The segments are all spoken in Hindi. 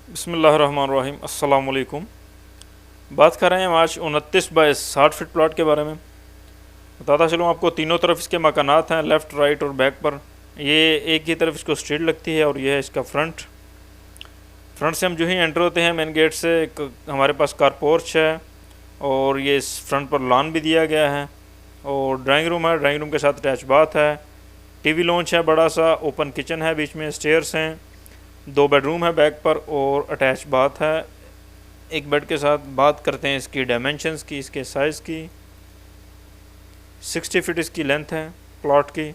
बिस्मिल्लाहिर्रहमानिर्रहीम। अस्सलाम वालेकुम। बात कर रहे हैं हम आज 29 बाय 60 फीट प्लॉट के बारे में। बताता चलूँ आपको, तीनों तरफ इसके मकानात हैं, लेफ़्ट राइट और बैक पर। ये एक ही तरफ इसको स्ट्रीट लगती है और ये है इसका फ्रंट। फ्रंट से हम जो ही एंटर होते हैं मेन गेट से, हमारे पास कार पोर्च है और ये इस फ्रंट पर लॉन भी दिया गया है और ड्राइंग रूम है। ड्राइंग रूम के साथ अटैच बाथ है, टीवी लॉन्च है बड़ा सा, ओपन किचन है, बीच में स्टेयर्स हैं, 2 बेडरूम है बैक पर और अटैच बाथ है एक बेड के साथ। बात करते हैं इसकी डायमेंशंस की, इसके साइज़ की। 60 फीट इसकी लेंथ है प्लॉट की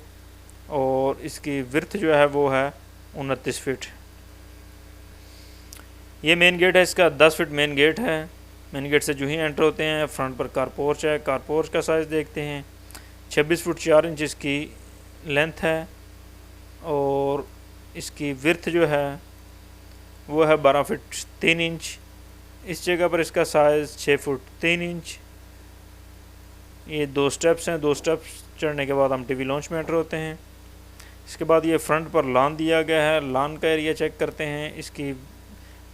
और इसकी विर्थ जो है वो है 29 फीट। ये मेन गेट है इसका, 10 फीट मेन गेट है। मेन गेट से जो ही एंटर होते हैं फ्रंट पर कार पोर्च है। कार पोर्च का साइज़ देखते हैं, 26 फुट 4 इंच इसकी लेंथ है और इसकी विर्थ जो है वो है 12 फीट 3 इंच। इस जगह पर इसका साइज़ 6 फुट 3 इंच। ये 2 स्टेप्स हैं, 2 स्टेप्स चढ़ने के बाद हम टीवी लॉन्च में एंटर होते हैं। इसके बाद ये फ्रंट पर लॉन दिया गया है। लॉन का एरिया चेक करते हैं, इसकी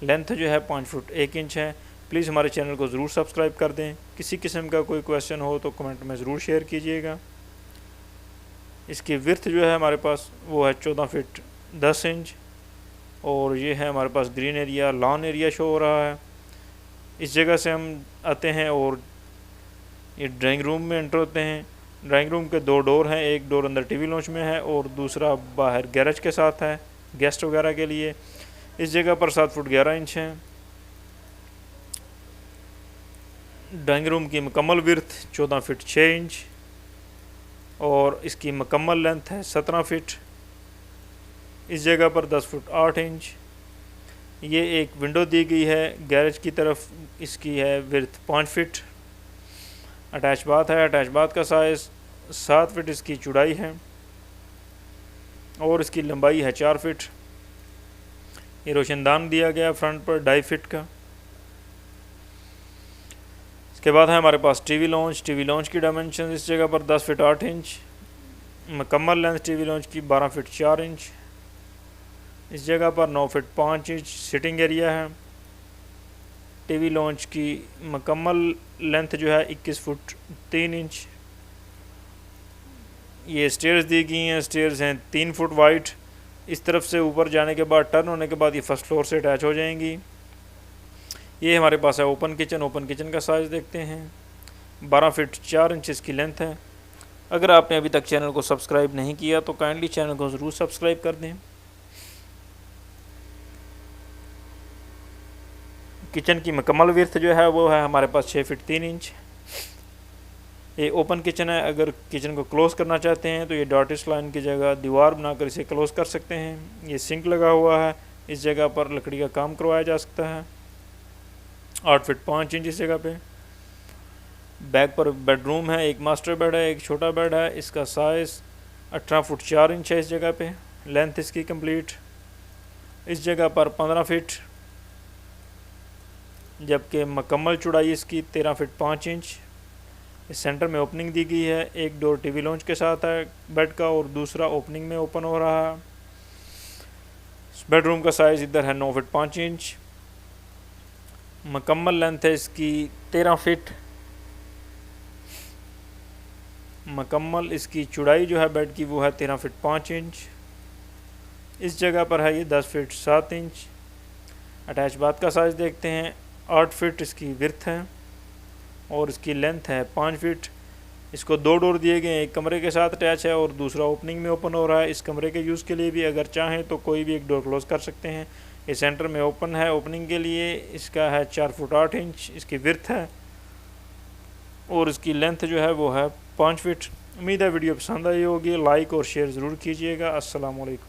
लेंथ जो है 5 फुट 1 इंच है। प्लीज़ हमारे चैनल को ज़रूर सब्सक्राइब कर दें। किसी किस्म का कोई क्वेश्चन हो तो कमेंट में ज़रूर शेयर कीजिएगा। इसकी विर्थ जो है हमारे पास वो है 14 फीट 10 इंच और ये है हमारे पास green area, lawn area show हो रहा है। इस जगह से हम आते हैं और ये ड्राइंग रूम में एंटर होते हैं। ड्राइंग रूम के 2 डोर हैं, एक डोर अंदर टीवी लॉन्च में है और दूसरा बाहर गैरेज के साथ है गेस्ट वगैरह के लिए। इस जगह पर 7 फुट 11 इंच है। ड्राइंग रूम की मुकम्मल विर्थ 14 फीट 6 इंच और इसकी मुकम्मल लेंथ है 17 फीट। इस जगह पर 10 फुट 8 इंच। ये एक विंडो दी गई है गैरेज की तरफ, इसकी है विर्थ 5 फीट। अटैच बाथ है। अटैच बाथ का साइज़ 7 फीट इसकी चौड़ाई है और इसकी लंबाई है 4 फीट। ये रोशनदान दिया गया फ्रंट पर 2.5 फीट का। इसके बाद है हमारे पास टीवी लॉन्च। टीवी लॉन्च की डायमेंशन इस जगह पर 10 फीट 8 इंच। मुकम्मल लेंथ टीवी लॉन्च की 12 फीट 4 इंच। इस जगह पर 9 फीट 5 इंच सिटिंग एरिया है। टीवी लॉन्च की मुकम्मल लेंथ जो है 21 फुट 3 इंच। ये स्टेयर्स दी गई हैं, स्टेयर्स हैं 3 फुट वाइड। इस तरफ से ऊपर जाने के बाद, टर्न होने के बाद ये फर्स्ट फ्लोर से अटैच हो जाएंगी। ये हमारे पास है ओपन किचन। ओपन किचन का साइज़ देखते हैं, 12 फीट 4 इंच इसकी लेंथ है। अगर आपने अभी तक चैनल को सब्सक्राइब नहीं किया तो काइंडली चैनल को ज़रूर सब्सक्राइब कर दें। किचन की मुकम्मल विर्थ जो है वो है हमारे पास 6 फीट 3 इंच। ये ओपन किचन है। अगर किचन को क्लोज़ करना चाहते हैं तो ये डॉटेड लाइन की जगह दीवार बनाकर इसे क्लोज़ कर सकते हैं। ये सिंक लगा हुआ है, इस जगह पर लकड़ी का काम करवाया जा सकता है। 8 फीट 5 इंच इस जगह पे। बैक पर बेडरूम है, एक मास्टर बेड है, एक छोटा बेड है। इसका साइज़ 18 फुट 4 इंच है इस जगह पे। लेंथ इसकी कंप्लीट इस जगह पर 15 फीट, जबकि मुकम्मल चौड़ाई इसकी 13 फीट 5 इंच। इस सेंटर में ओपनिंग दी गई है। एक डोर टीवी लॉन्च के साथ है बेड का और दूसरा ओपनिंग में ओपन हो रहा है। बेडरूम का साइज़ इधर है 9 फीट 5 इंच। मुकम्मल लेंथ है इसकी 13 फीट। मुकम्मल इसकी चौड़ाई जो है बेड की वो है 13 फीट 5 इंच। इस जगह पर है ये 10 फीट 7 इंच। अटैच बाथ का साइज़ देखते हैं, 8 फीट इसकी विर्थ है और इसकी लेंथ है 5 फीट। इसको 2 डोर दिए गए हैं, एक कमरे के साथ अटैच है और दूसरा ओपनिंग में ओपन हो रहा है। इस कमरे के यूज़ के लिए भी अगर चाहें तो कोई भी एक डोर क्लोज़ कर सकते हैं। ये सेंटर में ओपन है ओपनिंग के लिए। इसका है 4 फुट 8 इंच इसकी विर्थ है और इसकी लेंथ जो है वो है 5 फीट। उम्मीद है वीडियो पसंद आई होगी। लाइक और शेयर ज़रूर कीजिएगा। अस्सलाम वालेकुम।